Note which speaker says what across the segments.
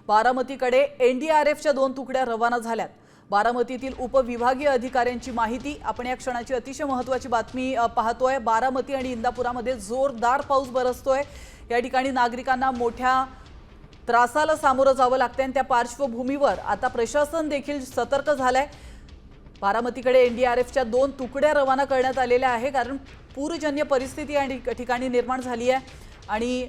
Speaker 1: बारामतीकडे एनडीआरएफच्या 2 तुकड्या रवाना झाल्यात। बारामतीतील उपविभागीय अधिकाऱ्यांची माहिती आपण या क्षणाची अतिशय महत्त्वाची बातमी पाहतोय। बारामती आणि इंदापुरामध्ये जोरदार पाऊस बरसतोय। या ठिकाणी नागरिकांना मोठ्या त्रासाला सामोरं जावं लागतंय आणि त्या पार्श्वभूमीवर आता प्रशासन देखील सतर्क झालंय। बारामतीकडे एनडीआरएफच्या 2 तुकड्या रवाना करण्यात आलेल्या आहे, कारण पूरजन्य परिस्थिती आणि ठिकाणी निर्माण झाली आहे आणि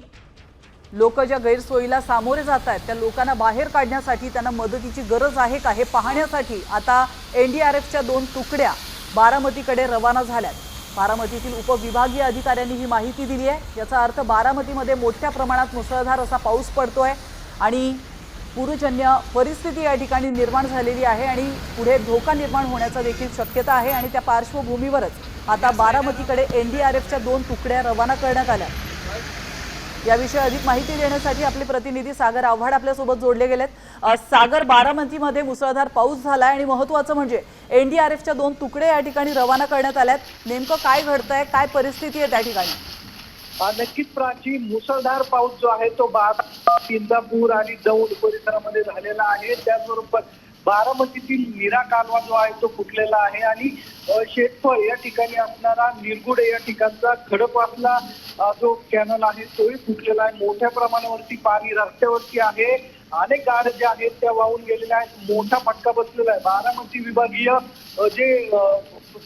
Speaker 1: लोक ज्या गैरसोयीला सामोरे जात आहेत त्या लोकांना बाहेर काढण्यासाठी त्यांना मदतीची गरज आहे का हे पाहण्यासाठी आता एनडीआरएफच्या 2 तुकड्या बारामतीकडे रवाना झाल्यात। बारामतीतील उपविभागीय अधिकाऱ्यांनी ही माहिती दिली आहे। याचा अर्थ बारामतीमध्ये मोठ्या प्रमाणात मुसळधार असा पाऊस पडतोय आणि पूरजन्य परिस्थिती या ठिकाणी निर्माण झालेली आहे आणि पुढे धोका निर्माण होण्याची देखील शक्यता आहे आणि त्या पार्श्वभूमीवरच आता बारामतीकडे एनडीआरएफच्या 2 तुकड्या रवाना करण्यात आल्या। याविषयी अधिक माहिती देण्यासाठी आपले प्रतिनिधी सागर आव्हाड आपल्या सोबत जोडले गेलेत। सागर, बारामतीमध्ये मुसळधार पाऊस झालाय आणि महत्त्वाचं म्हणजे एनडीआरएफच्या 2 तुकड्या या ठिकाणी रवाना करण्यात आल्यात। नेमकं काय घडतंय, काय परिस्थिती आहे त्या ठिकाणी?
Speaker 2: नक्कीच प्राची, मुसळधार पाऊस जो आहे तो बारामती, इंदापूर आणि दौंड परिसरामध्ये झालेला आहे। त्याचबरोबर बारामतीतील नीरा कालवा जो आहे तो फुटलेला आहे आणि शेतफळ या ठिकाणी असणारा निरगुडे या ठिकाणचा खडकवासला जो कॅनल आहे तोही फुटलेला आहे। मोठ्या प्रमाणावरती पाणी रस्त्यावरती आहे, अनेक गाड्या ज्या आहेत त्या वाहून गेलेल्या आहेत, मोठा फटका बसलेला आहे। बारामती विभागीय जे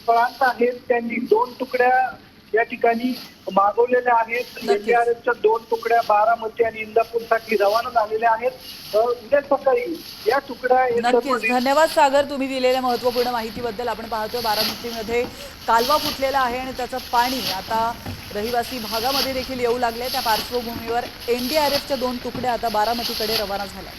Speaker 2: प्रांत आहेत त्यांनी 2 तुकड्या या ठिकाणी मागवलेल्या आहेत। एनडीआरएफच्या 2 तुकड्या बारामती आणि इंदापूरसाठी रवाना झालेल्या आहेत। उद्या सकाळी या तुकड्या
Speaker 1: नक्कीच धन्यवाद सागर, तुम्ही दिलेल्या महत्त्वपूर्ण माहितीबद्दल। आपण पाहतोय बारामतीमध्ये कालवा फुटलेला आहे आणि त्याचं पाणी आता रहिवासी भागामध्ये देखील येऊ लागले। त्या पार्श्वभूमीवर एनडीआरएफच्या 2 तुकड्या आता बारामतीकडे रवाना झाल्या।